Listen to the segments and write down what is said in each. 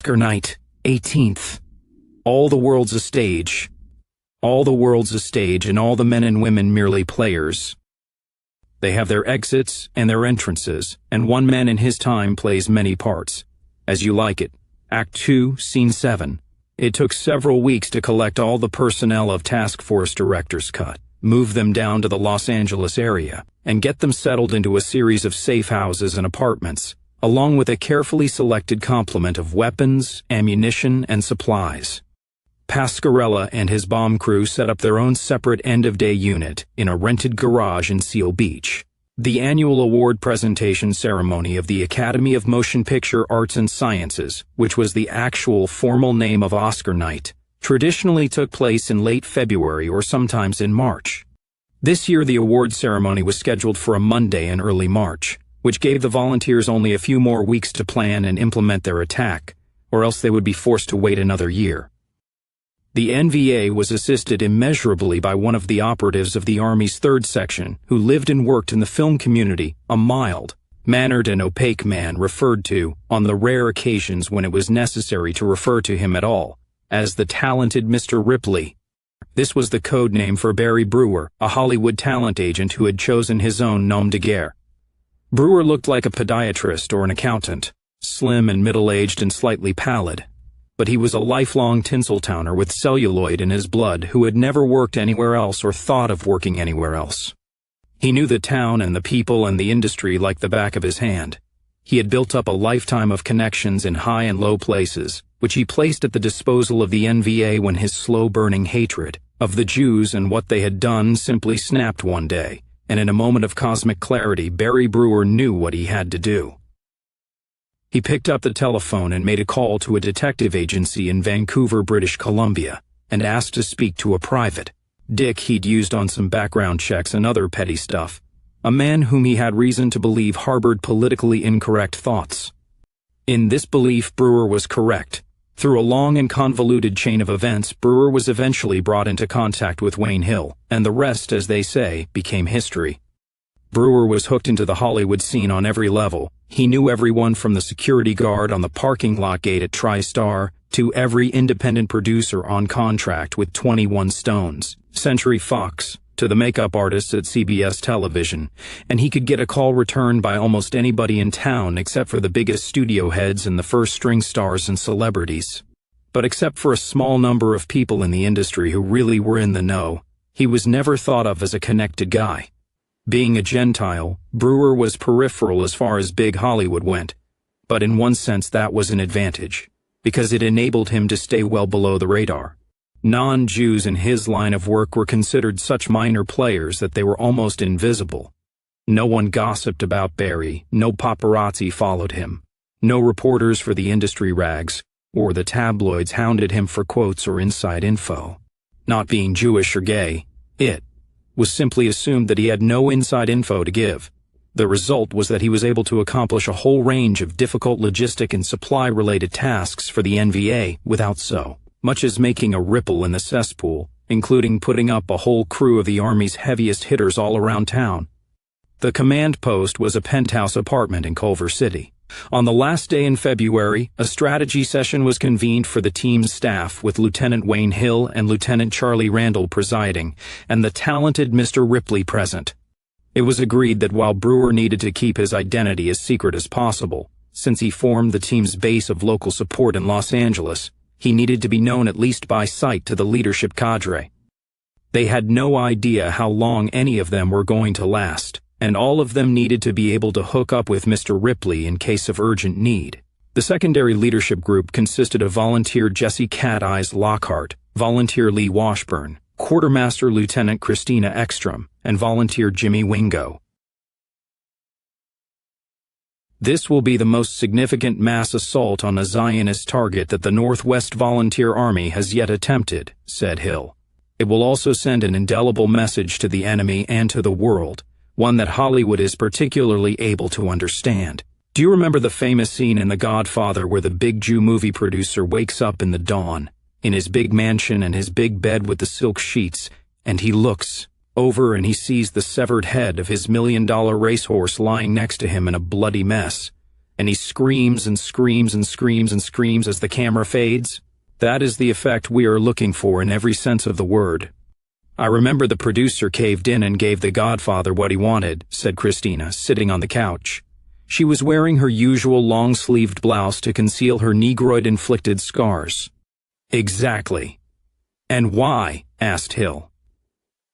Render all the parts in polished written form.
Oscar night, 18th. All the world's a stage. All the world's a stage, and all the men and women merely players. They have their exits and their entrances, and one man in his time plays many parts. As You Like It, Act 2, Scene 7. It took several weeks to collect all the personnel of Task Force Director's Cut, move them down to the Los Angeles area, and get them settled into a series of safe houses and apartments, along with a carefully selected complement of weapons, ammunition, and supplies. Pasquarella and his bomb crew set up their own separate end-of-day unit in a rented garage in Seal Beach. The annual award presentation ceremony of the Academy of Motion Picture Arts and Sciences, which was the actual formal name of Oscar night, traditionally took place in late February or sometimes in March. This year the award ceremony was scheduled for a Monday in early March, which gave the volunteers only a few more weeks to plan and implement their attack, or else they would be forced to wait another year. The NVA was assisted immeasurably by one of the operatives of the Army's 3rd Section, who lived and worked in the film community, a mild, mannered and opaque man referred to, on the rare occasions when it was necessary to refer to him at all, as the talented Mr. Ripley. This was the code name for Barry Brewer, a Hollywood talent agent who had chosen his own nom de guerre. Brewer looked like a podiatrist or an accountant, slim and middle-aged and slightly pallid. But he was a lifelong Tinseltowner with celluloid in his blood who had never worked anywhere else or thought of working anywhere else. He knew the town and the people and the industry like the back of his hand. He had built up a lifetime of connections in high and low places, which he placed at the disposal of the NVA when his slow-burning hatred of the Jews and what they had done simply snapped one day, and in a moment of cosmic clarity, Barry Brewer knew what he had to do. He picked up the telephone and made a call to a detective agency in Vancouver, British Columbia, and asked to speak to a private, Dick he'd used on some background checks and other petty stuff, a man whom he had reason to believe harbored politically incorrect thoughts. In this belief, Brewer was correct. Through a long and convoluted chain of events, Brewer was eventually brought into contact with Wayne Hill, and the rest, as they say, became history. Brewer was hooked into the Hollywood scene on every level. He knew everyone from the security guard on the parking lot gate at TriStar to every independent producer on contract with 21 Stones, Century Fox, to the makeup artists at CBS Television, and he could get a call returned by almost anybody in town except for the biggest studio heads and the first-string stars and celebrities. But except for a small number of people in the industry who really were in the know, he was never thought of as a connected guy. Being a Gentile, Brewer was peripheral as far as big Hollywood went, but in one sense that was an advantage, because it enabled him to stay well below the radar. Non-Jews in his line of work were considered such minor players that they were almost invisible. No one gossiped about Barry, no paparazzi followed him, no reporters for the industry rags or the tabloids hounded him for quotes or inside info. Not being Jewish or gay, it was simply assumed that he had no inside info to give. The result was that he was able to accomplish a whole range of difficult logistic and supply-related tasks for the NVA without so much as making a ripple in the cesspool, including putting up a whole crew of the Army's heaviest hitters all around town. The command post was a penthouse apartment in Culver City. On the last day in February, a strategy session was convened for the team's staff with Lieutenant Wayne Hill and Lieutenant Charlie Randall presiding, and the talented Mr. Ripley present. It was agreed that while Brewer needed to keep his identity as secret as possible, since he formed the team's base of local support in Los Angeles, he needed to be known at least by sight to the leadership cadre. They had no idea how long any of them were going to last, and all of them needed to be able to hook up with Mr. Ripley in case of urgent need. The secondary leadership group consisted of volunteer Jesse Cat Eyes Lockhart, volunteer Lee Washburn, Quartermaster Lieutenant Christina Ekstrom, and volunteer Jimmy Wingo. This will be the most significant mass assault on a Zionist target that the Northwest Volunteer Army has yet attempted, said Hill. It will also send an indelible message to the enemy and to the world, one that Hollywood is particularly able to understand. Do you remember the famous scene in The Godfather where the big Jew movie producer wakes up in the dawn, in his big mansion and his big bed with the silk sheets, and he looks over and he sees the severed head of his $1 million racehorse lying next to him in a bloody mess, and he screams and screams and screams and screams as the camera fades. That is the effect we are looking for in every sense of the word. I remember the producer caved in and gave the Godfather what he wanted, said Christina, sitting on the couch. She was wearing her usual long-sleeved blouse to conceal her Negroid-inflicted scars. Exactly. And why? Asked Hill.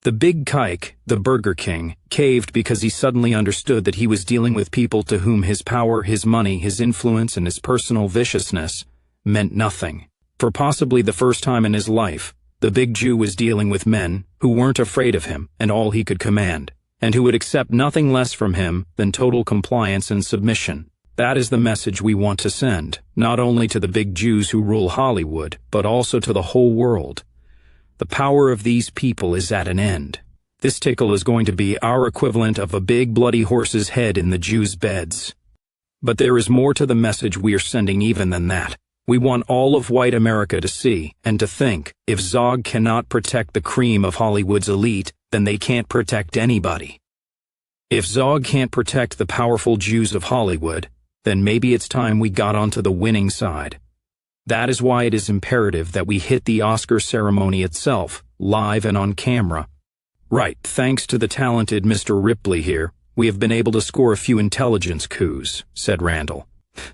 The big kike, the Burger King, caved because he suddenly understood that he was dealing with people to whom his power, his money, his influence, and his personal viciousness meant nothing. For possibly the first time in his life, the big Jew was dealing with men who weren't afraid of him and all he could command, and who would accept nothing less from him than total compliance and submission. That is the message we want to send, not only to the big Jews who rule Hollywood, but also to the whole world. The power of these people is at an end. This tickle is going to be our equivalent of a big bloody horse's head in the Jews' beds. But there is more to the message we are sending even than that. We want all of white America to see and to think, if Zog cannot protect the cream of Hollywood's elite, then they can't protect anybody. If Zog can't protect the powerful Jews of Hollywood, then maybe it's time we got onto the winning side. That is why it is imperative that we hit the Oscar ceremony itself, live and on camera. Right, thanks to the talented Mr. Ripley here, we have been able to score a few intelligence coups, said Randall.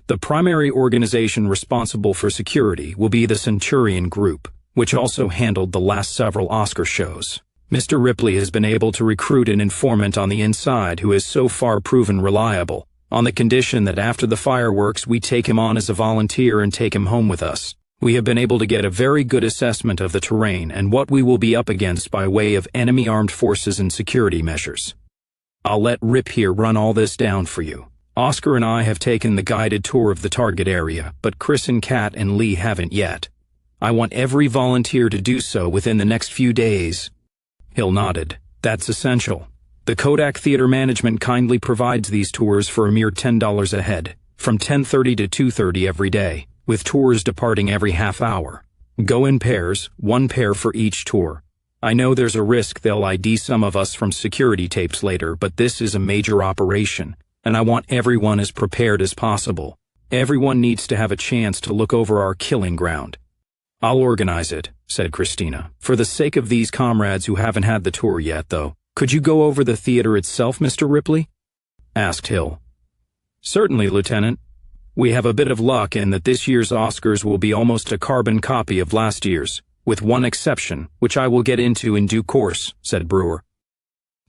The primary organization responsible for security will be the Centurion Group, which also handled the last several Oscar shows. Mr. Ripley has been able to recruit an informant on the inside who has so far proven reliable, on the condition that after the fireworks we take him on as a volunteer and take him home with us. We have been able to get a very good assessment of the terrain and what we will be up against by way of enemy armed forces and security measures. I'll let Rip here run all this down for you. Oscar and I have taken the guided tour of the target area, but Chris and Kat and Lee haven't yet. I want every volunteer to do so within the next few days. Hill nodded. That's essential. The Kodak Theater management kindly provides these tours for a mere $10 a head, from 10:30 to 2:30 every day, with tours departing every half hour. Go in pairs, one pair for each tour. I know there's a risk they'll ID some of us from security tapes later, but this is a major operation, and I want everyone as prepared as possible. Everyone needs to have a chance to look over our killing ground. I'll organize it, said Christina. For the sake of these comrades who haven't had the tour yet, though, could you go over the theater itself, Mr. Ripley? Asked Hill. Certainly, Lieutenant. We have a bit of luck in that this year's Oscars will be almost a carbon copy of last year's, with one exception, which I will get into in due course, said Brewer.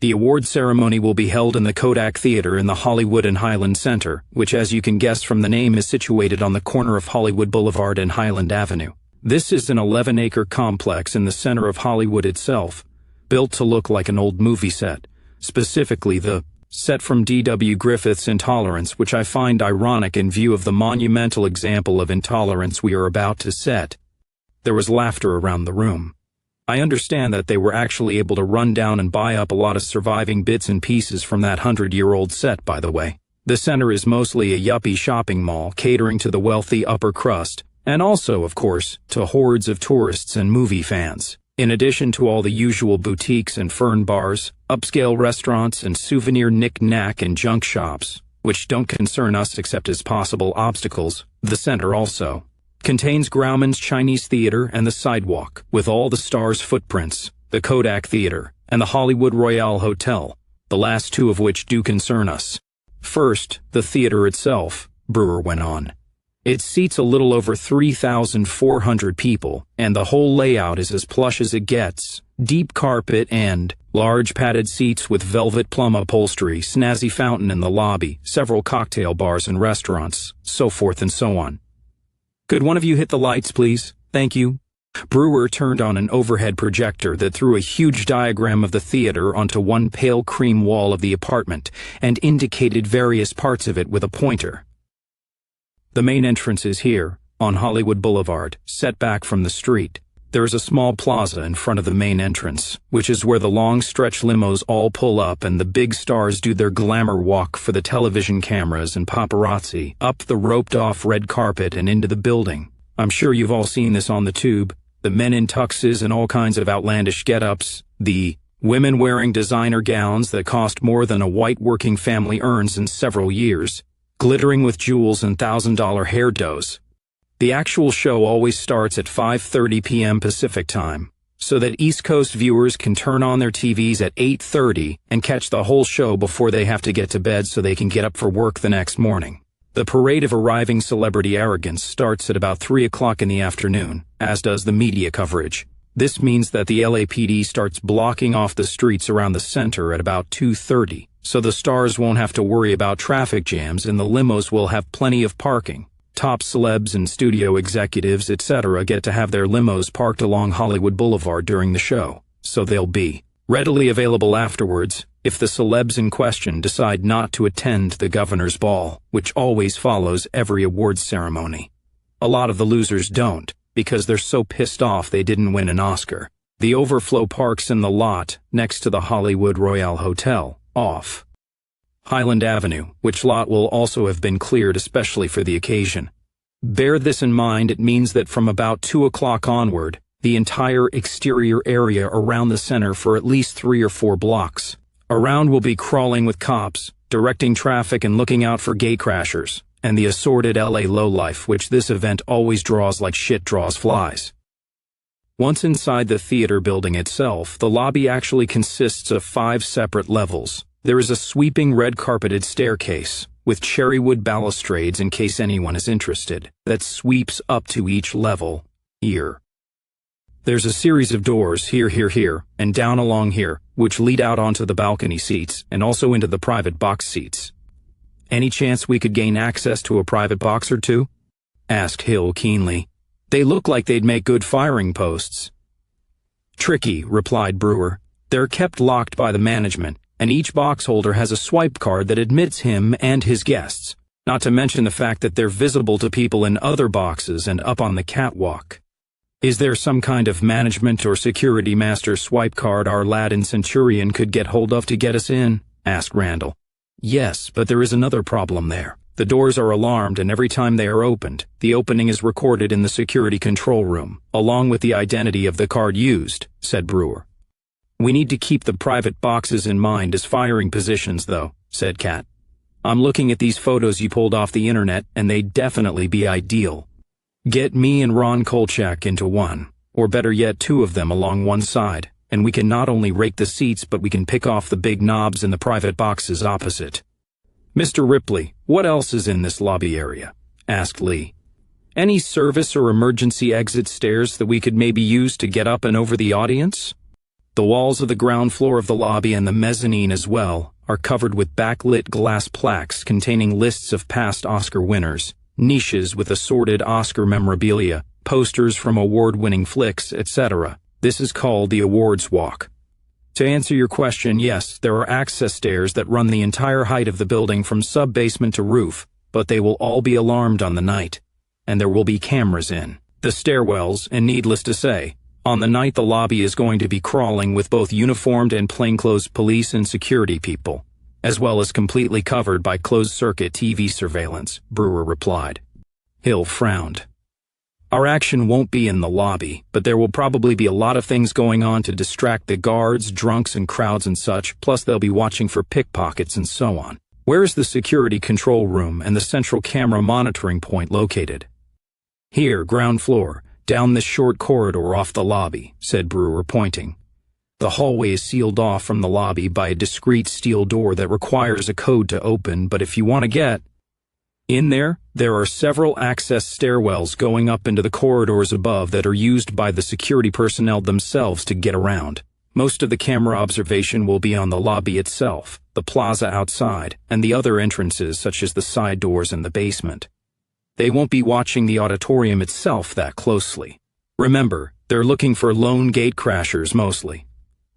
The award ceremony will be held in the Kodak Theater in the Hollywood and Highland Center, which, as you can guess from the name, is situated on the corner of Hollywood Boulevard and Highland Avenue. This is an 11-acre complex in the center of Hollywood itself, built to look like an old movie set, specifically the set from D.W. Griffith's Intolerance, which I find ironic in view of the monumental example of intolerance we are about to set. There was laughter around the room. I understand that they were actually able to run down and buy up a lot of surviving bits and pieces from that 100-year-old set, by the way. The center is mostly a yuppie shopping mall catering to the wealthy upper crust, and also, of course, to hordes of tourists and movie fans. In addition to all the usual boutiques and fern bars, upscale restaurants, and souvenir knick-knack and junk shops, which don't concern us except as possible obstacles, the center also contains Grauman's Chinese Theater and the Sidewalk, with all the stars' footprints, the Kodak Theater, and the Hollywood Royale Hotel, the last two of which do concern us. First, the theater itself, Brewer went on. It seats a little over 3,400 people, and the whole layout is as plush as it gets. Deep carpet and large padded seats with velvet plum upholstery, snazzy fountain in the lobby, several cocktail bars and restaurants, so forth and so on. Could one of you hit the lights, please? Thank you. Brewer turned on an overhead projector that threw a huge diagram of the theater onto one pale cream wall of the apartment and indicated various parts of it with a pointer. The main entrance is here, on Hollywood Boulevard, set back from the street. There is a small plaza in front of the main entrance, which is where the long stretch limos all pull up and the big stars do their glamour walk for the television cameras and paparazzi, up the roped-off red carpet and into the building. I'm sure you've all seen this on the tube. The men in tuxes and all kinds of outlandish get-ups, the women wearing designer gowns that cost more than a white working family earns in several years, glittering with jewels and $1,000 hairdos. The actual show always starts at 5:30 p.m. Pacific Time, so that East Coast viewers can turn on their TVs at 8:30 and catch the whole show before they have to get to bed so they can get up for work the next morning. The parade of arriving celebrity arrogance starts at about 3 o'clock in the afternoon, as does the media coverage. This means that the LAPD starts blocking off the streets around the center at about 2:30, so the stars won't have to worry about traffic jams and the limos will have plenty of parking. Top celebs and studio executives, etc. get to have their limos parked along Hollywood Boulevard during the show, so they'll be readily available afterwards if the celebs in question decide not to attend the governor's ball, which always follows every awards ceremony. A lot of the losers don't, because they're so pissed off they didn't win an Oscar. The overflow parks in the lot next to the Hollywood Royale Hotel, off Highland Avenue, which lot will also have been cleared especially for the occasion. Bear this in mind, it means that from about 2 o'clock onward, the entire exterior area around the center for at least 3 or 4 blocks around will be crawling with cops, directing traffic and looking out for gatecrashers, and the assorted LA lowlife which this event always draws like shit draws flies. Once inside the theater building itself, the lobby actually consists of 5 separate levels. There is a sweeping red-carpeted staircase, with cherrywood balustrades in case anyone is interested, that sweeps up to each level, here. There's a series of doors here, and down along here, which lead out onto the balcony seats, and also into the private box seats. Any chance we could gain access to a private box or two? Asked Hill keenly. They look like they'd make good firing posts. Tricky, replied Brewer. They're kept locked by the management, and each box holder has a swipe card that admits him and his guests, not to mention the fact that they're visible to people in other boxes and up on the catwalk. Is there some kind of management or security master swipe card our lad in Centurion could get hold of to get us in? Asked Randall. Yes, but there is another problem there. The doors are alarmed, and every time they are opened, the opening is recorded in the security control room, along with the identity of the card used, said Brewer. We need to keep the private boxes in mind as firing positions, though, said Kat. I'm looking at these photos you pulled off the internet, and they'd definitely be ideal. Get me and Ron Kolchak into one, or better yet 2 of them along one side, and we can not only rake the seats but we can pick off the big knobs in the private boxes opposite. Mr. Ripley, what else is in this lobby area? Asked Lee. Any service or emergency exit stairs that we could maybe use to get up and over the audience? The walls of the ground floor of the lobby and the mezzanine as well are covered with backlit glass plaques containing lists of past Oscar winners, niches with assorted Oscar memorabilia, posters from award-winning flicks, etc. This is called the Awards Walk. To answer your question, yes, there are access stairs that run the entire height of the building from sub-basement to roof, but they will all be alarmed on the night, and there will be cameras in the stairwells, and needless to say, on the night the lobby is going to be crawling with both uniformed and plainclothes police and security people, as well as completely covered by closed-circuit TV surveillance, Brewer replied. Hill frowned. Our action won't be in the lobby, but there will probably be a lot of things going on to distract the guards, drunks, and crowds and such, plus they'll be watching for pickpockets and so on. Where is the security control room and the central camera monitoring point located? Here, ground floor, down this short corridor off the lobby, said Brewer, pointing. The hallway is sealed off from the lobby by a discreet steel door that requires a code to open, but if you want to get in there are several access stairwells going up into the corridors above that are used by the security personnel themselves to get around. Most of the camera observation will be on the lobby itself, the plaza outside, and the other entrances such as the side doors and the basement. They won't be watching the auditorium itself that closely. Remember, they're looking for lone gatecrashers mostly.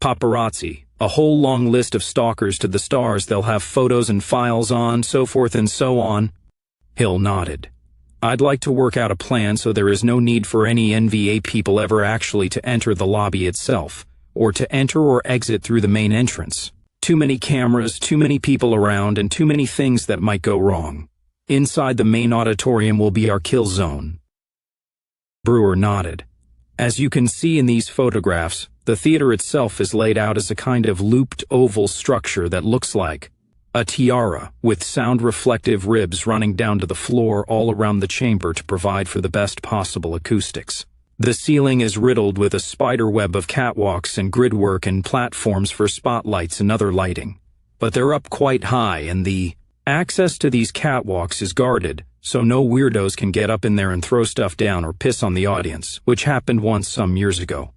Paparazzi, a whole long list of stalkers to the stars they'll have photos and files on, so forth and so on. Hill nodded. I'd like to work out a plan so there is no need for any NVA people ever actually to enter the lobby itself, or to enter or exit through the main entrance. Too many cameras, too many people around, and too many things that might go wrong. Inside the main auditorium will be our kill zone. Brewer nodded. As you can see in these photographs, the theater itself is laid out as a kind of looped oval structure that looks like A tiara, with sound-reflective ribs running down to the floor all around the chamber to provide for the best possible acoustics. The ceiling is riddled with a spider web of catwalks and gridwork and platforms for spotlights and other lighting. But they're up quite high, and the access to these catwalks is guarded, so no weirdos can get up in there and throw stuff down or piss on the audience, which happened once some years ago.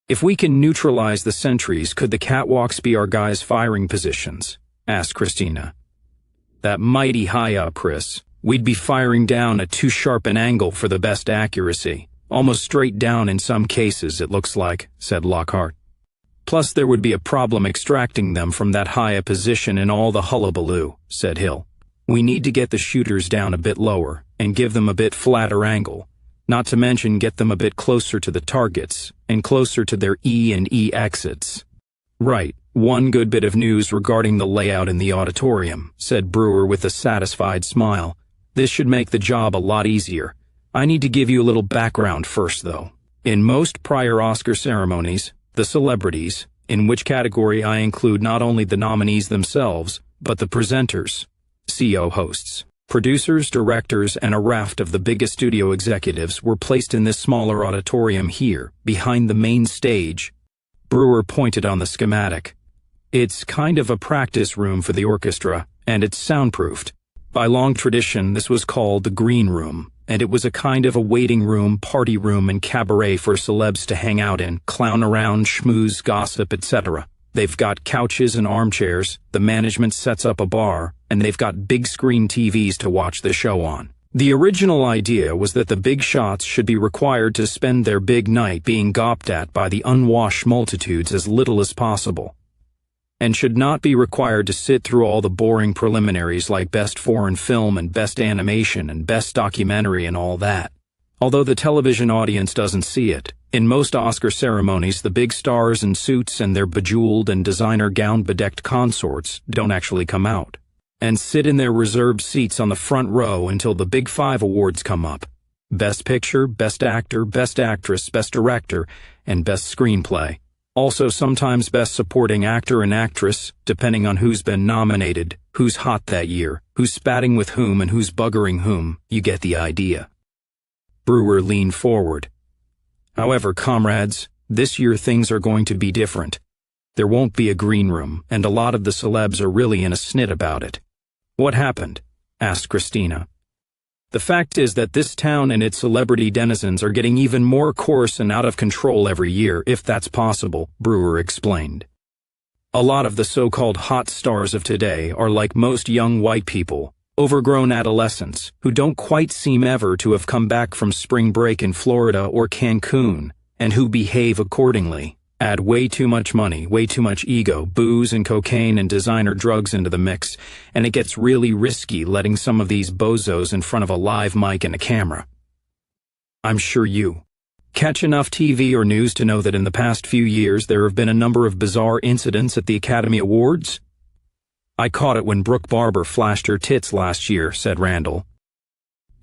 If we can neutralize the sentries, could the catwalks be our guys' firing positions? Asked Christina. That mighty high up, Chris. We'd be firing down at too sharp an angle for the best accuracy. Almost straight down in some cases, it looks like, said Lockhart. Plus there would be a problem extracting them from that high a position in all the hullabaloo, said Hill. We need to get the shooters down a bit lower and give them a bit flatter angle, not to mention get them a bit closer to the targets and closer to their E and E exits. Right. One good bit of news regarding the layout in the auditorium, said Brewer with a satisfied smile. This should make the job a lot easier. I need to give you a little background first, though. In most prior Oscar ceremonies, the celebrities, in which category I include not only the nominees themselves, but the presenters, CO hosts, producers, directors, and a raft of the biggest studio executives were placed in this smaller auditorium here, behind the main stage. Brewer pointed on the schematic. It's kind of a practice room for the orchestra, and it's soundproofed. By long tradition, this was called the green room, and it was a kind of a waiting room, party room, and cabaret for celebs to hang out in, clown around, schmooze, gossip, etc. They've got couches and armchairs, the management sets up a bar, and they've got big screen TVs to watch the show on. The original idea was that the big shots should be required to spend their big night being gawped at by the unwashed multitudes as little as possible, and should not be required to sit through all the boring preliminaries like Best Foreign Film and Best Animation and Best Documentary and all that. Although the television audience doesn't see it, in most Oscar ceremonies the big stars in suits and their bejeweled and designer gown-bedecked consorts don't actually come out, and sit in their reserved seats on the front row until the Big Five awards come up. Best Picture, Best Actor, Best Actress, Best Director, and Best Screenplay. Also sometimes Best Supporting Actor and Actress, depending on who's been nominated, who's hot that year, who's spatting with whom and who's buggering whom. You get the idea. Brewer leaned forward. However, comrades, this year things are going to be different. There won't be a green room, and a lot of the celebs are really in a snit about it. What happened? Asked Christina. The fact is that this town and its celebrity denizens are getting even more coarse and out of control every year, if that's possible, Brewer explained. A lot of the so-called hot stars of today are like most young white people, overgrown adolescents, who don't quite seem ever to have come back from spring break in Florida or Cancun, and who behave accordingly. Add way too much money, way too much ego, booze and cocaine and designer drugs into the mix, and it gets really risky letting some of these bozos in front of a live mic and a camera. I'm sure you catch enough TV or news to know that in the past few years there have been a number of bizarre incidents at the Academy Awards. I caught it when Brooke Barber flashed her tits last year, said Randall.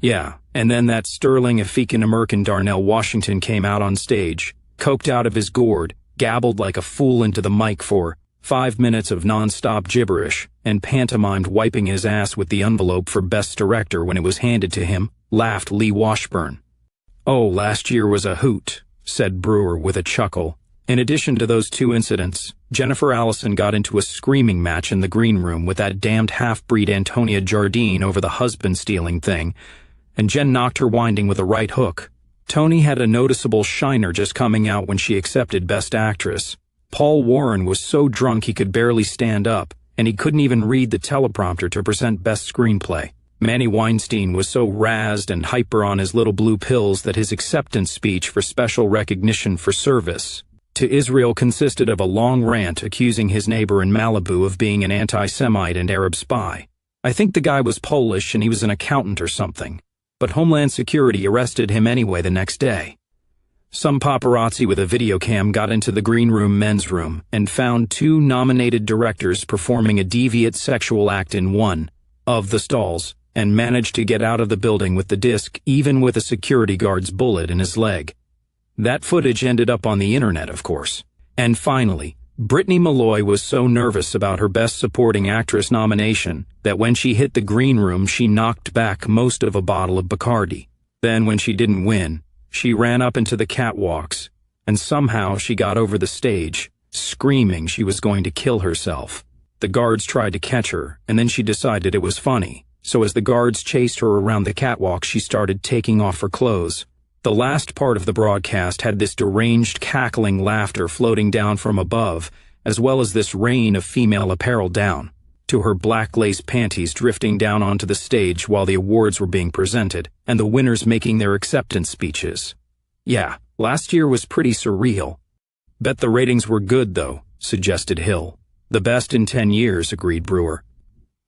Yeah, and then that sterling African-American Darnell Washington came out on stage, coked out of his gourd, gabbled like a fool into the mic for 5 minutes of non-stop gibberish, and pantomimed wiping his ass with the envelope for Best Director when it was handed to him, laughed Lee Washburn. Oh, last year was a hoot, said Brewer with a chuckle. In addition to those two incidents, Jennifer Allison got into a screaming match in the green room with that damned half-breed Antonia Jardine over the husband-stealing thing, and Jen knocked her winding with a right hook. Toni had a noticeable shiner just coming out when she accepted Best Actress. Paul Warren was so drunk he could barely stand up, and he couldn't even read the teleprompter to present Best Screenplay. Manny Weinstein was so razzed and hyper on his little blue pills that his acceptance speech for special recognition for service to Israel consisted of a long rant accusing his neighbor in Malibu of being an anti-Semite and Arab spy. I think the guy was Polish and he was an accountant or something, but Homeland Security arrested him anyway the next day. Some paparazzi with a video cam got into the green room men's room and found 2 nominated directors performing a deviant sexual act in one of the stalls, and managed to get out of the building with the disc even with a security guard's bullet in his leg. That footage ended up on the internet, of course. And finally, Brittany Malloy was so nervous about her Best Supporting Actress nomination that when she hit the green room she knocked back most of a bottle of Bacardi. Then when she didn't win, she ran up into the catwalks, and somehow she got over the stage, screaming she was going to kill herself. The guards tried to catch her, and then she decided it was funny. So as the guards chased her around the catwalk, she started taking off her clothes. The last part of the broadcast had this deranged, cackling laughter floating down from above, as well as this rain of female apparel down, to her black lace panties drifting down onto the stage while the awards were being presented, and the winners making their acceptance speeches. Yeah, last year was pretty surreal. Bet the ratings were good, though, suggested Hill. The best in 10 years, agreed Brewer.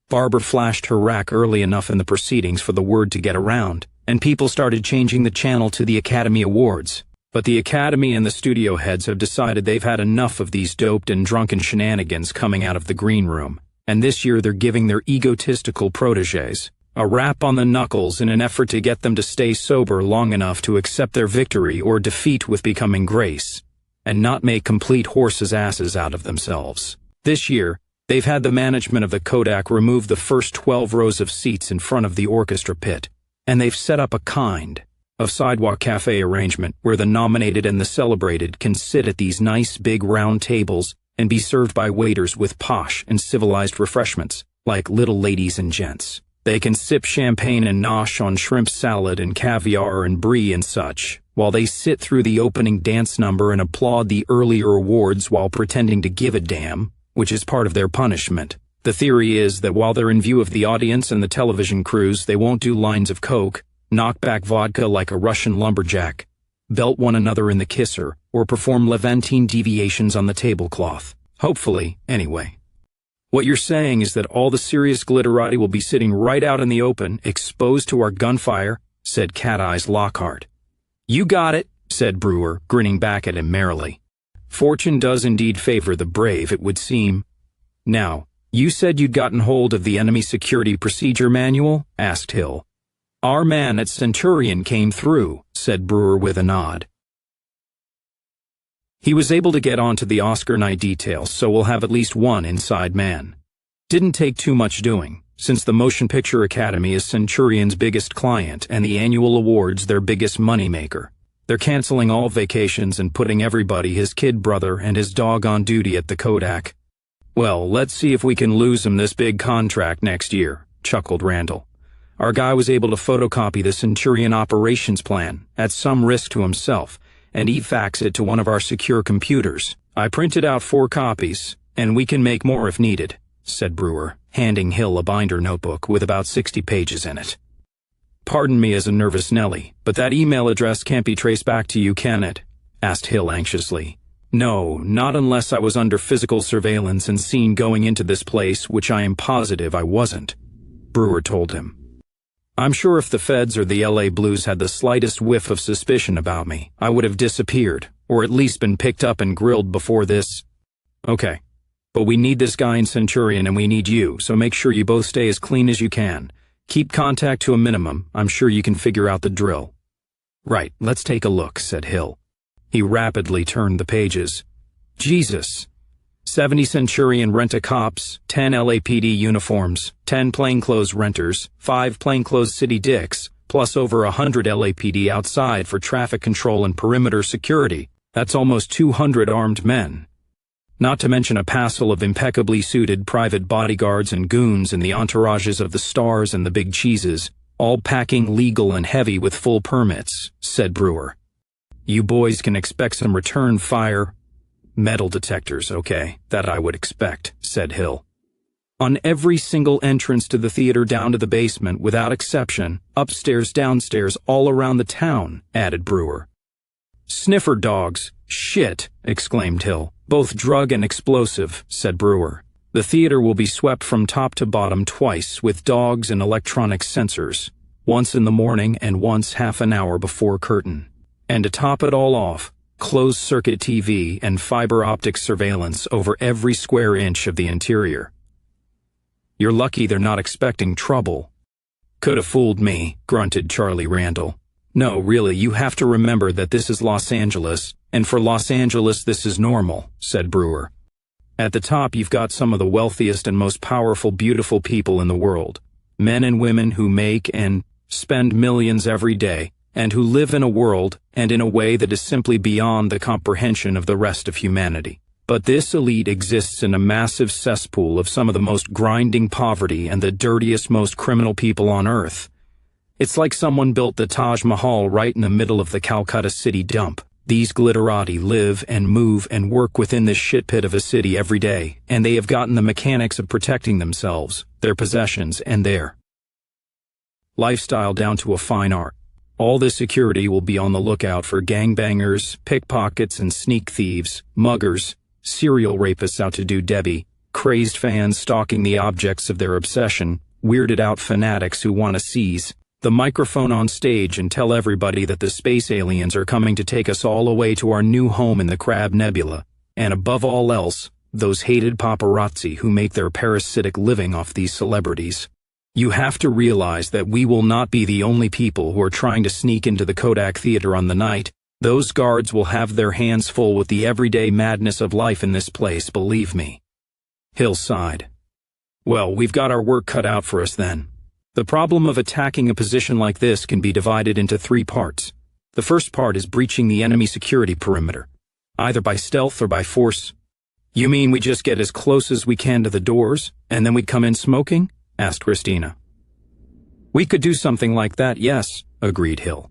Barbara flashed her rack early enough in the proceedings for the word to get around, and people started changing the channel to the Academy Awards. But the Academy and the studio heads have decided they've had enough of these doped and drunken shenanigans coming out of the green room, and this year they're giving their egotistical protégés a rap on the knuckles in an effort to get them to stay sober long enough to accept their victory or defeat with becoming grace, and not make complete horses' asses out of themselves. This year, they've had the management of the Kodak remove the first 12 rows of seats in front of the orchestra pit, and they've set up a kind of sidewalk cafe arrangement where the nominated and the celebrated can sit at these nice big round tables and be served by waiters with posh and civilized refreshments, like little ladies and gents. They can sip champagne and nosh on shrimp salad and caviar and brie and such, while they sit through the opening dance number and applaud the earlier awards while pretending to give a damn, which is part of their punishment. The theory is that while they're in view of the audience and the television crews, they won't do lines of coke, knock back vodka like a Russian lumberjack, belt one another in the kisser, or perform Levantine deviations on the tablecloth. Hopefully, anyway. What you're saying is that all the serious glitterati will be sitting right out in the open, exposed to our gunfire, said Cat Eyes Lockhart. You got it, said Brewer, grinning back at him merrily. Fortune does indeed favor the brave, it would seem. Now, you said you'd gotten hold of the enemy security procedure manual? Asked Hill. Our man at Centurion came through, said Brewer with a nod. He was able to get onto the Oscar night details, so we'll have at least one inside man. Didn't take too much doing, since the Motion Picture Academy is Centurion's biggest client and the annual awards their biggest moneymaker. They're canceling all vacations and putting everybody, his kid brother and his dog, on duty at the Kodak. Well, let's see if we can lose him this big contract next year, chuckled Randall. Our guy was able to photocopy the Centurion operations plan, at some risk to himself, and e-fax it to one of our secure computers. I printed out 4 copies, and we can make more if needed, said Brewer, handing Hill a binder notebook with about 60 pages in it. Pardon me as a nervous Nelly, but that email address can't be traced back to you, can it? Asked Hill anxiously. No, not unless I was under physical surveillance and seen going into this place, which I am positive I wasn't, Brewer told him. I'm sure if the feds or the LA Blues had the slightest whiff of suspicion about me, I would have disappeared, or at least been picked up and grilled before this. Okay, but we need this guy in Centurion and we need you, so make sure you both stay as clean as you can. Keep contact to a minimum. I'm sure you can figure out the drill. Right, let's take a look, said Hill. He rapidly turned the pages. Jesus. 70 Centurion rent-a-cops, 10 LAPD uniforms, 10 plainclothes renters, 5 plainclothes city dicks, plus over 100 LAPD outside for traffic control and perimeter security. That's almost 200 armed men. Not to mention a passel of impeccably suited private bodyguards and goons in the entourages of the stars and the big cheeses, all packing legal and heavy with full permits, said Brewer. You boys can expect some return fire. Metal detectors, okay, that I would expect, said Hill. On every single entrance to the theater down to the basement, without exception, upstairs, downstairs, all around the town, added Brewer. Sniffer dogs, shit, exclaimed Hill. Both drug and explosive, said Brewer. The theater will be swept from top to bottom twice with dogs and electronic sensors, once in the morning and once half an hour before curtain. And to top it all off, closed-circuit TV and fiber optic surveillance over every square inch of the interior. You're lucky they're not expecting trouble. Could have fooled me, grunted Charlie Randall. No, really, you have to remember that this is Los Angeles, and for Los Angeles this is normal, said Brewer. At the top, you've got some of the wealthiest and most powerful, beautiful people in the world. Men and women who make and spend millions every day, and who live in a world and in a way that is simply beyond the comprehension of the rest of humanity. But this elite exists in a massive cesspool of some of the most grinding poverty and the dirtiest, most criminal people on earth. It's like someone built the Taj Mahal right in the middle of the Calcutta city dump. These glitterati live and move and work within this shitpit of a city every day, and they have gotten the mechanics of protecting themselves, their possessions, and their lifestyle down to a fine art. All this security will be on the lookout for gangbangers, pickpockets and sneak thieves, muggers, serial rapists out to do Debbie, crazed fans stalking the objects of their obsession, weirded out fanatics who want to seize the microphone on stage and tell everybody that the space aliens are coming to take us all away to our new home in the Crab Nebula, and above all else, those hated paparazzi who make their parasitic living off these celebrities. You have to realize that we will not be the only people who are trying to sneak into the Kodak Theater on the night. Those guards will have their hands full with the everyday madness of life in this place, believe me. Hill sighed. Well, we've got our work cut out for us then. The problem of attacking a position like this can be divided into 3 parts. The first part is breaching the enemy security perimeter, either by stealth or by force. You mean we just get as close as we can to the doors, and then we come in smoking? Asked Christina. We could do something like that, yes, agreed Hill.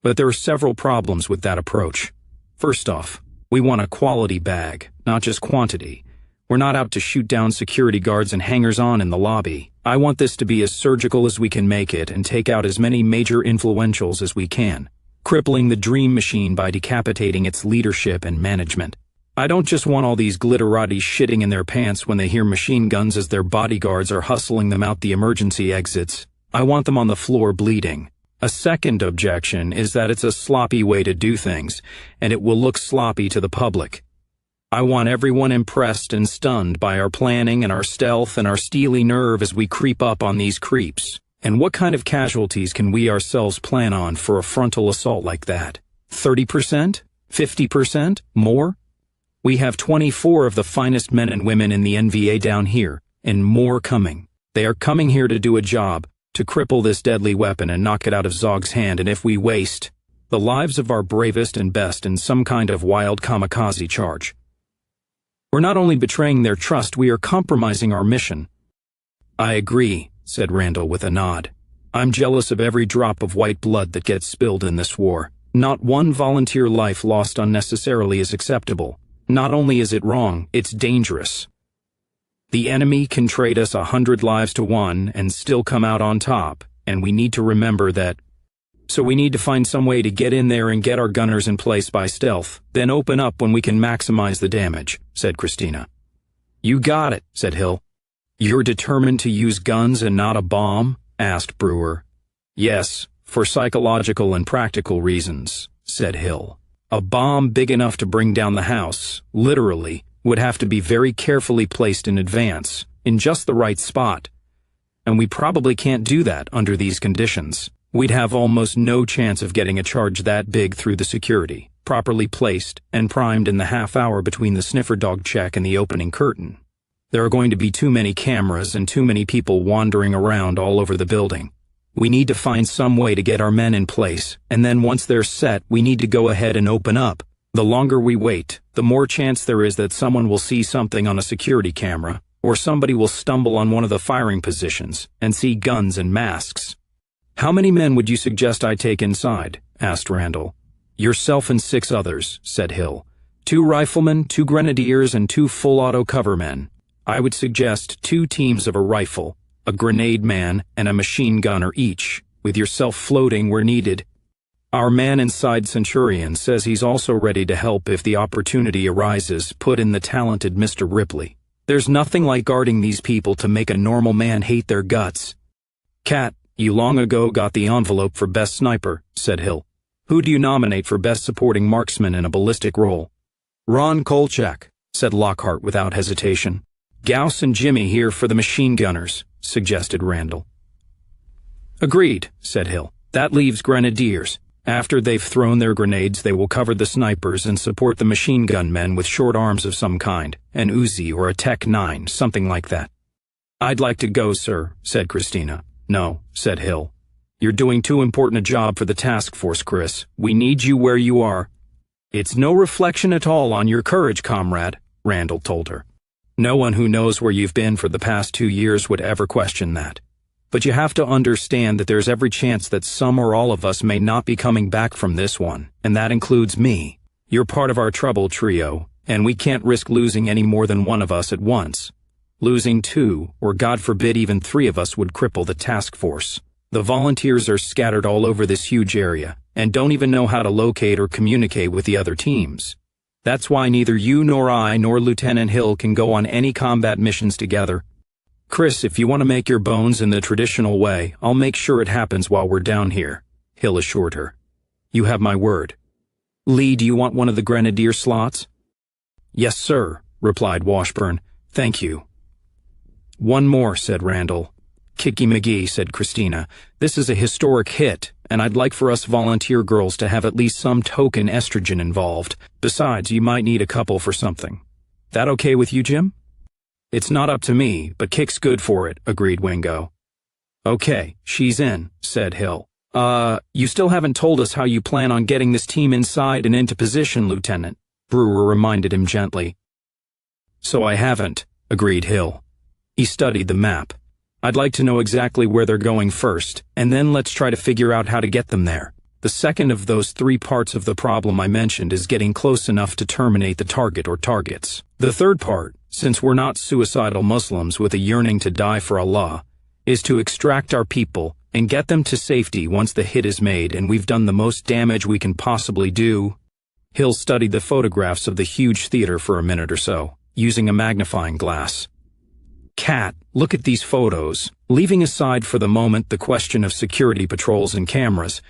But there are several problems with that approach. First off, we want a quality bag, not just quantity. We're not out to shoot down security guards and hangers-on in the lobby. I want this to be as surgical as we can make it and take out as many major influentials as we can, crippling the dream machine by decapitating its leadership and management. I don't just want all these glitterati shitting in their pants when they hear machine guns as their bodyguards are hustling them out the emergency exits. I want them on the floor bleeding. A second objection is that it's a sloppy way to do things, and it will look sloppy to the public. I want everyone impressed and stunned by our planning and our stealth and our steely nerve as we creep up on these creeps. And what kind of casualties can we ourselves plan on for a frontal assault like that? 30%? 50%? More? We have 24 of the finest men and women in the NVA down here, and more coming. They are coming here to do a job, to cripple this deadly weapon and knock it out of Zog's hand, and if we waste the lives of our bravest and best in some kind of wild kamikaze charge, we're not only betraying their trust, we are compromising our mission. I agree, said Randall with a nod. I'm jealous of every drop of white blood that gets spilled in this war. Not one volunteer life lost unnecessarily is acceptable. Not only is it wrong, it's dangerous. The enemy can trade us 100 lives to 1 and still come out on top, and we need to remember that. So we need to find some way to get in there and get our gunners in place by stealth, then open up when we can maximize the damage, said Christina. You got it, said Hill. You're determined to use guns and not a bomb? Asked Brewer. Yes, for psychological and practical reasons, said Hill. A bomb big enough to bring down the house, literally, would have to be very carefully placed in advance, in just the right spot. And we probably can't do that under these conditions. We'd have almost no chance of getting a charge that big through the security, properly placed and primed in the half hour between the sniffer dog check and the opening curtain. There are going to be too many cameras and too many people wandering around all over the building. We need to find some way to get our men in place, and then once they're set, we need to go ahead and open up. The longer we wait, the more chance there is that someone will see something on a security camera, or somebody will stumble on one of the firing positions and see guns and masks. How many men would you suggest I take inside? Asked Randall. Yourself and 6 others, said Hill. 2 riflemen, 2 grenadiers, and 2 full auto cover men. I would suggest 2 teams of a rifle, a grenade man, and a machine gunner each, with yourself floating where needed. Our man inside Centurion says he's also ready to help if the opportunity arises, put in the talented Mr. Ripley. There's nothing like guarding these people to make a normal man hate their guts. Cat, you long ago got the envelope for Best Sniper, said Hill. Who do you nominate for Best Supporting Marksman in a ballistic role? Ron Kolchak, said Lockhart without hesitation. Gauss and Jimmy here for the machine gunners, suggested Randall. Agreed, said Hill. That leaves Grenadiers. After they've thrown their grenades, they will cover the snipers and support the machine gun men with short arms of some kind, an Uzi or a Tech-9, something like that. "I'd like to go, sir," said Christina. "No," said Hill. "You're doing too important a job for the task force, Chris. We need you where you are." "It's no reflection at all on your courage, comrade," Randall told her. "No one who knows where you've been for the past 2 years would ever question that. But you have to understand that there's every chance that some or all of us may not be coming back from this one, and that includes me. You're part of our trouble trio, and we can't risk losing any more than one of us at once. Losing 2, or God forbid even 3 of us would cripple the task force. The volunteers are scattered all over this huge area, and don't even know how to locate or communicate with the other teams. That's why neither you nor I nor Lieutenant Hill can go on any combat missions together. Chris, if you want to make your bones in the traditional way, I'll make sure it happens while we're down here," Hill assured her. "You have my word. Lee, do you want one of the grenadier slots?" "Yes, sir," replied Washburn. "Thank you." "One more," said Randall. "Kicky McGee," said Christina. "This is a historic hit, and I'd like for us volunteer girls to have at least some token estrogen involved. Besides, you might need a couple for something. That okay with you, Jim?" "It's not up to me, but Kick's good for it," agreed Wingo. "Okay, she's in," said Hill. You still haven't told us how you plan on getting this team inside and into position, Lieutenant," Brewer reminded him gently. "So I haven't," agreed Hill. He studied the map. "I'd like to know exactly where they're going first, and then let's try to figure out how to get them there. The second of those 3 parts of the problem I mentioned is getting close enough to terminate the target or targets. The third part, since we're not suicidal Muslims with a yearning to die for Allah, is to extract our people and get them to safety once the hit is made and we've done the most damage we can possibly do." Hill studied the photographs of the huge theater for a minute or so, using a magnifying glass. "Kat, look at these photos. Leaving aside for the moment the question of security patrols and cameras,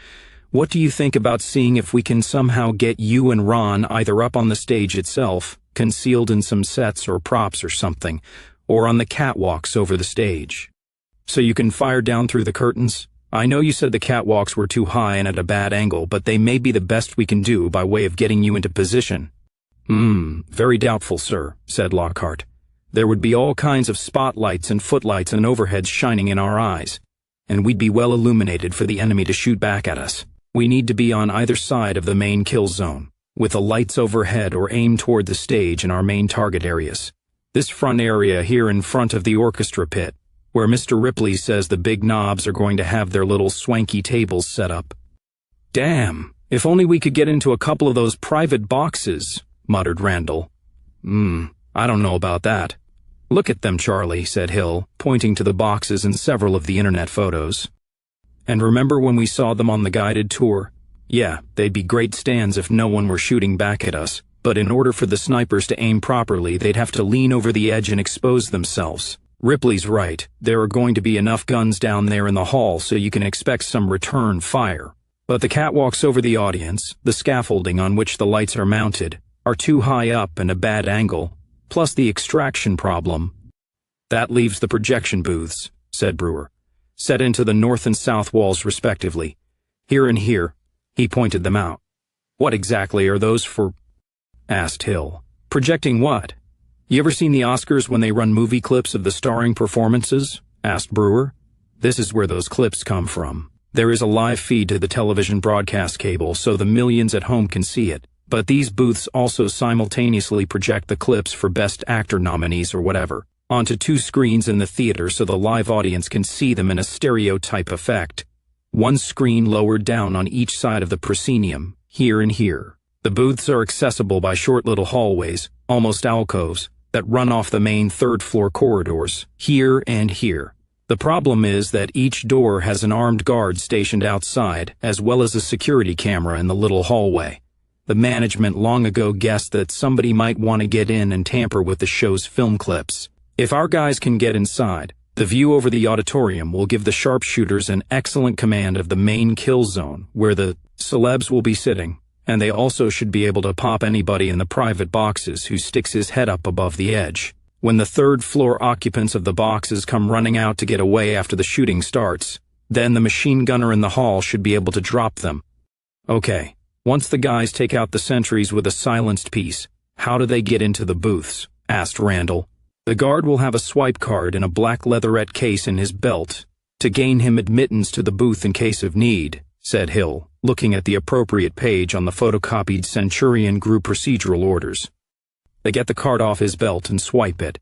what do you think about seeing if we can somehow get you and Ron either up on the stage itself, concealed in some sets or props or something, or on the catwalks over the stage? So you can fire down through the curtains? I know you said the catwalks were too high and at a bad angle, but they may be the best we can do by way of getting you into position." Very doubtful, sir," said Lockhart. "There would be all kinds of spotlights and footlights and overheads shining in our eyes, and we'd be well illuminated for the enemy to shoot back at us. We need to be on either side of the main kill zone, with the lights overhead or aimed toward the stage in our main target areas. This front area here in front of the orchestra pit, where Mr. Ripley says the big knobs are going to have their little swanky tables set up." "Damn, if only we could get into a couple of those private boxes," muttered Randall. I don't know about that." "Look at them, Charlie," said Hill, pointing to the boxes in several of the internet photos. "And remember when we saw them on the guided tour? Yeah, they'd be great stands if no one were shooting back at us, but in order for the snipers to aim properly, they'd have to lean over the edge and expose themselves. Ripley's right, there are going to be enough guns down there in the hall so you can expect some return fire. But the catwalks over the audience, the scaffolding on which the lights are mounted, are too high up and a bad angle, plus the extraction problem." "That leaves the projection booths," said Brewer, "set into the north and south walls respectively. Here and here." He pointed them out. "What exactly are those for?" asked Hill. "Projecting what? You ever seen the Oscars when they run movie clips of the starring performances?" asked Brewer. "This is where those clips come from. There is a live feed to the television broadcast cable so the millions at home can see it, but these booths also simultaneously project the clips for Best Actor nominees or whatever, onto 2 screens in the theater so the live audience can see them in a stereotype effect. 1 screen lowered down on each side of the proscenium, here and here. The booths are accessible by short little hallways, almost alcoves, that run off the main 3rd-floor corridors, here and here. The problem is that each door has an armed guard stationed outside, as well as a security camera in the little hallway. The management long ago guessed that somebody might want to get in and tamper with the show's film clips. If our guys can get inside, the view over the auditorium will give the sharpshooters an excellent command of the main kill zone, where the celebs will be sitting, and they also should be able to pop anybody in the private boxes who sticks his head up above the edge. When the 3rd-floor occupants of the boxes come running out to get away after the shooting starts, then the machine gunner in the hall should be able to drop them. Okay, once the guys take out the sentries with a silenced piece, how do they get into the booths? Asked Randall. The guard will have a swipe card in a black leatherette case in his belt to gain him admittance to the booth in case of need, said Hill, looking at the appropriate page on the photocopied Centurion Group procedural orders. They get the card off his belt and swipe it.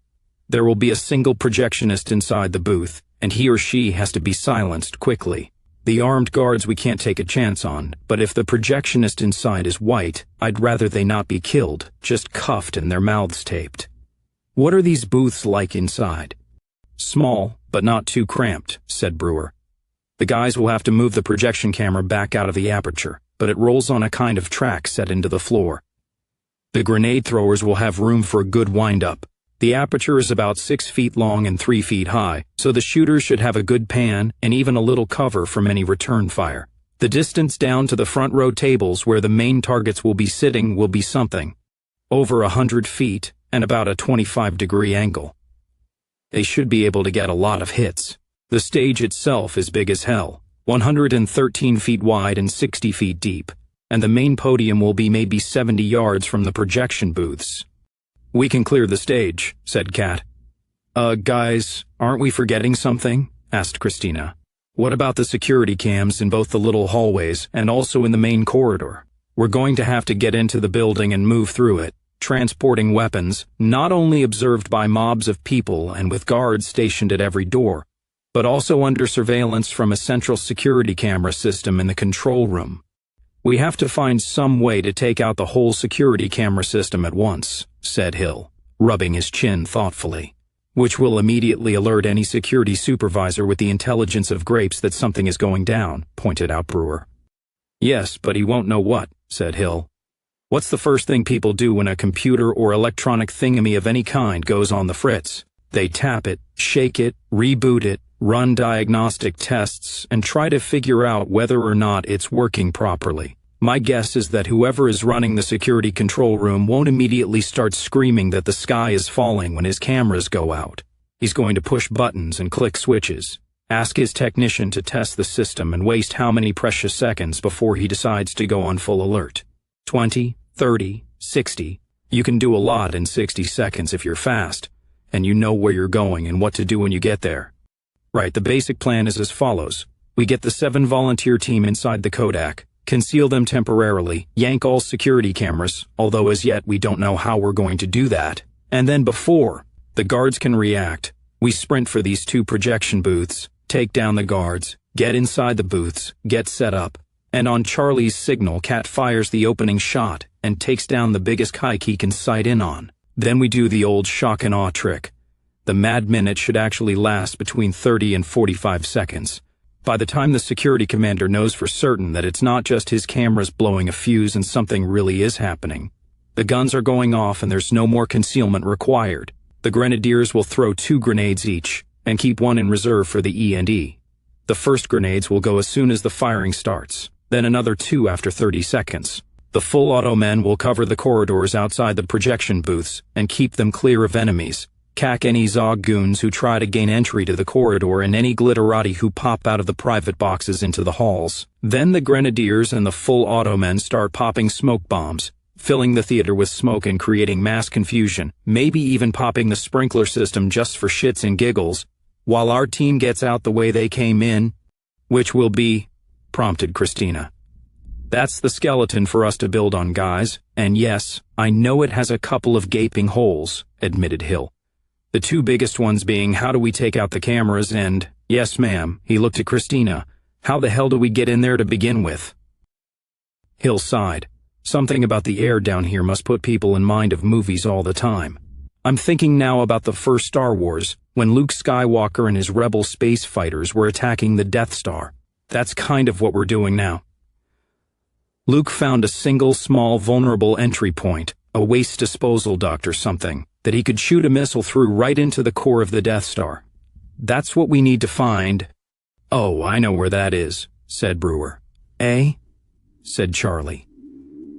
There will be a single projectionist inside the booth, and he or she has to be silenced quickly. The armed guards we can't take a chance on, but if the projectionist inside is white, I'd rather they not be killed, just cuffed and their mouths taped. What are these booths like inside? Small, but not too cramped, said Brewer. The guys will have to move the projection camera back out of the aperture, but it rolls on a kind of track set into the floor. The grenade throwers will have room for a good wind-up. The aperture is about 6 feet long and 3 feet high, so the shooters should have a good pan and even a little cover from any return fire. The distance down to the front row tables where the main targets will be sitting will be something over 100 feet and about a 25-degree angle. They should be able to get a lot of hits. The stage itself is big as hell, 113 feet wide and 60 feet deep, and the main podium will be maybe 70 yards from the projection booths. We can clear the stage, said Kat. Guys, aren't we forgetting something? Asked Christina. What about the security cams in both the little hallways and also in the main corridor? We're going to have to get into the building and move through it, transporting weapons, not only observed by mobs of people and with guards stationed at every door, but also under surveillance from a central security camera system in the control room. We have to find some way to take out the whole security camera system at once, said Hill, rubbing his chin thoughtfully, which will immediately alert any security supervisor with the intelligence of grapes that something is going down, pointed out Brewer. Yes, but he won't know what, said Hill. What's the first thing people do when a computer or electronic thingamy of any kind goes on the fritz? They tap it, shake it, reboot it, run diagnostic tests, and try to figure out whether or not it's working properly. My guess is that whoever is running the security control room won't immediately start screaming that the sky is falling when his cameras go out. He's going to push buttons and click switches, ask his technician to test the system and waste how many precious seconds before he decides to go on full alert. 20, 30, 60. You can do a lot in 60 seconds if you're fast, and you know where you're going and what to do when you get there. Right, the basic plan is as follows. We get the 7 volunteer team inside the Kodak, conceal them temporarily, yank all security cameras, although as yet we don't know how we're going to do that, and then before the guards can react, we sprint for these 2 projection booths, take down the guards, get inside the booths, get set up, and on Charlie's signal, Cat fires the opening shot and takes down the biggest kike he can sight in on. Then we do the old shock and awe trick. The mad minute should actually last between 30 and 45 seconds. By the time the security commander knows for certain that it's not just his cameras blowing a fuse and something really is happening, the guns are going off and there's no more concealment required. The grenadiers will throw 2 grenades each and keep 1 in reserve for the E&E. The first grenades will go as soon as the firing starts, then another 2 after 30 seconds. The full auto men will cover the corridors outside the projection booths and keep them clear of enemies. Cack any Zog goons who try to gain entry to the corridor and any glitterati who pop out of the private boxes into the halls. Then the grenadiers and the full auto men start popping smoke bombs, filling the theater with smoke and creating mass confusion, maybe even popping the sprinkler system just for shits and giggles, while our team gets out the way they came in, which will be, prompted Christina. That's the skeleton for us to build on, guys, and yes, I know it has a couple of gaping holes, admitted Hill. The 2 biggest ones being how do we take out the cameras and, yes ma'am, he looked at Christina, how the hell do we get in there to begin with? Hill sighed. Something about the air down here must put people in mind of movies all the time. I'm thinking now about the first Star Wars, when Luke Skywalker and his rebel space fighters were attacking the Death Star. That's kind of what we're doing now. Luke found a single small vulnerable entry point, a waste disposal duct or something, that he could shoot a missile through right into the core of the Death Star. That's what we need to find. Oh, I know where that is, said Brewer. Eh? Said Charlie.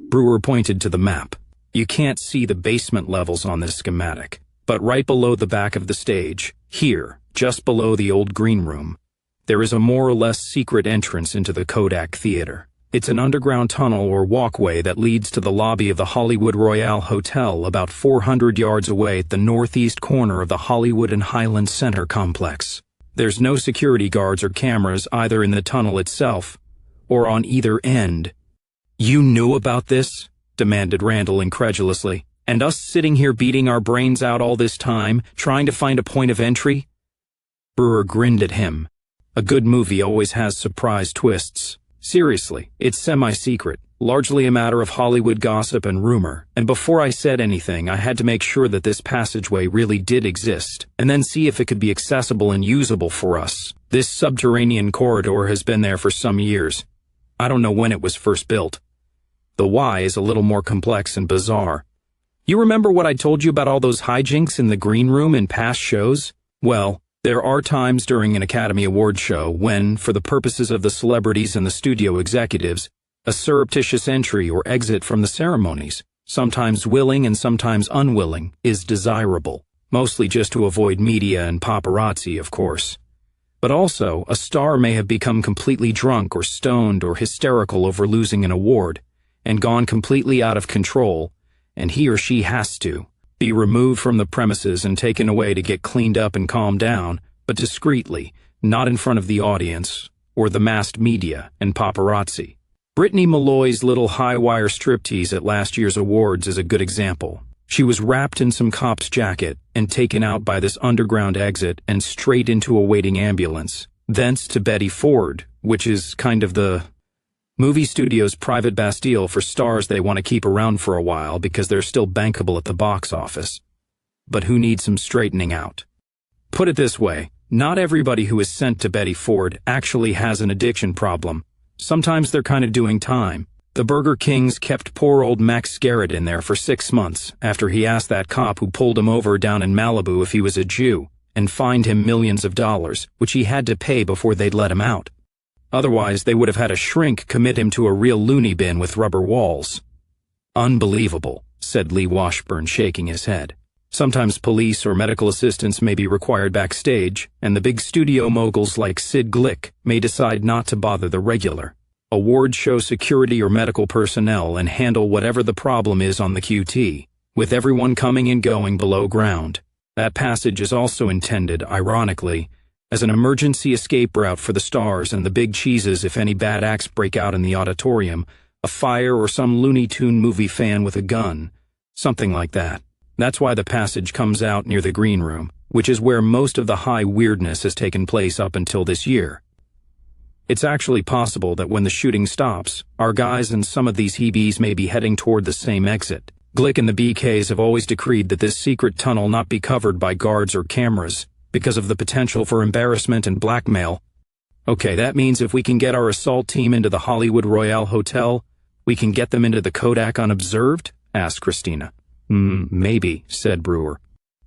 Brewer pointed to the map. You can't see the basement levels on this schematic, but right below the back of the stage, here, just below the old green room, there is a more or less secret entrance into the Kodak Theater. It's an underground tunnel or walkway that leads to the lobby of the Hollywood Royale Hotel about 400 yards away at the northeast corner of the Hollywood and Highland Center complex. There's no security guards or cameras either in the tunnel itself or on either end. "You knew about this?" demanded Randall incredulously. "And us sitting here beating our brains out all this time, trying to find a point of entry?" Brewer grinned at him. A good movie always has surprise twists. "Seriously, it's semi-secret, largely a matter of Hollywood gossip and rumor, and before I said anything, I had to make sure that this passageway really did exist, and then see if it could be accessible and usable for us. This subterranean corridor has been there for some years. I don't know when it was first built. The why is a little more complex and bizarre. You remember what I told you about all those hijinks in the green room in past shows? Well, there are times during an Academy Award show when, for the purposes of the celebrities and the studio executives, a surreptitious entry or exit from the ceremonies, sometimes willing and sometimes unwilling, is desirable, mostly just to avoid media and paparazzi, of course. But also, a star may have become completely drunk or stoned or hysterical over losing an award, and gone completely out of control, and he or she has to be removed from the premises and taken away to get cleaned up and calmed down, but discreetly, not in front of the audience or the massed media and paparazzi. Brittany Malloy's little high-wire striptease at last year's awards is a good example. She was wrapped in some cop's jacket and taken out by this underground exit and straight into a waiting ambulance, thence to Betty Ford, which is kind of the movie studio's private bastille for stars they want to keep around for a while because they're still bankable at the box office. But who needs some straightening out? Put it this way, not everybody who is sent to Betty Ford actually has an addiction problem. Sometimes they're kind of doing time. The Burger Kings kept poor old Max Garrett in there for 6 months after he asked that cop who pulled him over down in Malibu if he was a Jew and fined him millions of dollars, which he had to pay before they'd let him out. Otherwise, they would have had a shrink commit him to a real loony bin with rubber walls. "Unbelievable," said Lee Washburn, shaking his head. "Sometimes police or medical assistance may be required backstage, and the big studio moguls like Sid Glick may decide not to bother the regular award show security or medical personnel and handle whatever the problem is on the QT, with everyone coming and going below ground. That passage is also intended, ironically, as an emergency escape route for the stars and the big cheeses if any bad acts break out in the auditorium, a fire or some Looney Tune movie fan with a gun, something like that. That's why the passage comes out near the green room, which is where most of the high weirdness has taken place up until this year. It's actually possible that when the shooting stops, our guys and some of these Hebees may be heading toward the same exit. Glick and the BKs have always decreed that this secret tunnel not be covered by guards or cameras, because of the potential for embarrassment and blackmail. Okay, that means if we can get our assault team into the Hollywood Royale Hotel, we can get them into the Kodak unobserved? Asked Christina. Maybe, said Brewer.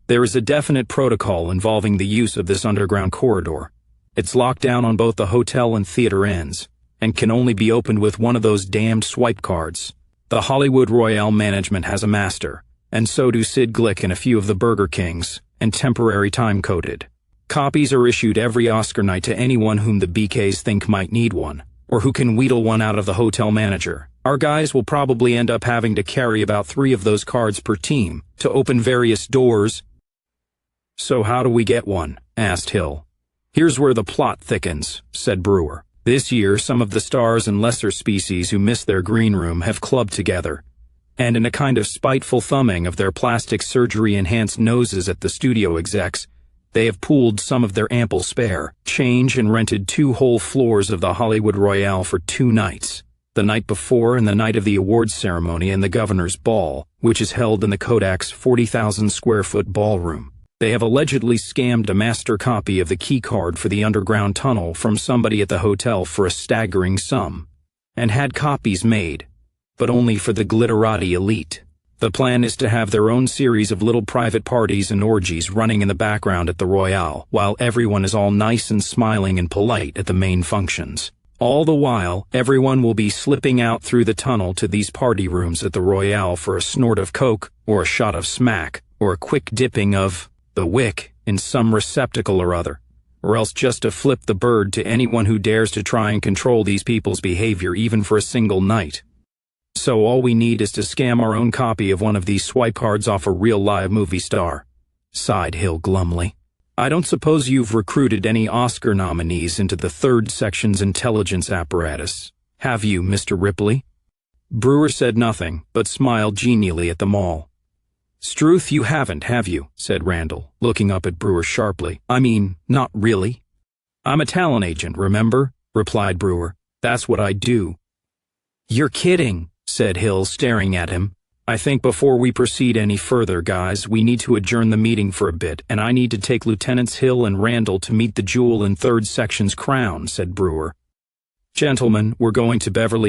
There is a definite protocol involving the use of this underground corridor. It's locked down on both the hotel and theater ends, and can only be opened with one of those damned swipe cards. The Hollywood Royale management has a master, and so do Sid Glick and a few of the Burger Kings, and temporary time-coded. Copies are issued every Oscar night to anyone whom the BKs think might need one, or who can wheedle one out of the hotel manager. Our guys will probably end up having to carry about 3 of those cards per team to open various doors. So how do we get one? Asked Hill. Here's where the plot thickens, said Brewer. This year, some of the stars and lesser species who missed their green room have clubbed together, and in a kind of spiteful thumbing of their plastic surgery-enhanced noses at the studio execs, they have pooled some of their ample spare change and rented 2 whole floors of the Hollywood Royale for 2 nights, the night before and the night of the awards ceremony and the governor's ball, which is held in the Kodak's 40,000-square-foot ballroom. They have allegedly scammed a master copy of the key card for the underground tunnel from somebody at the hotel for a staggering sum, and had copies made, but only for the glitterati elite. The plan is to have their own series of little private parties and orgies running in the background at the Royale, while everyone is all nice and smiling and polite at the main functions. All the while, everyone will be slipping out through the tunnel to these party rooms at the Royale for a snort of coke, or a shot of smack, or a quick dipping of the wick in some receptacle or other, or else just to flip the bird to anyone who dares to try and control these people's behavior even for a single night. So all we need is to scam our own copy of one of these swipe cards off a real live movie star," sighed Hill glumly. "I don't suppose you've recruited any Oscar nominees into the third section's intelligence apparatus, have you, Mr. Ripley?" Brewer said nothing, but smiled genially at them all. "Struth, you haven't, have you?" said Randall, looking up at Brewer sharply. "I mean, not really." "I'm a talent agent, remember?" replied Brewer. "That's what I do." "You're kidding," said Hill, staring at him. "I think before we proceed any further, guys, we need to adjourn the meeting for a bit, and I need to take Lieutenants Hill and Randall to meet the jewel in third section's crown," said Brewer. "Gentlemen, we're going to Beverly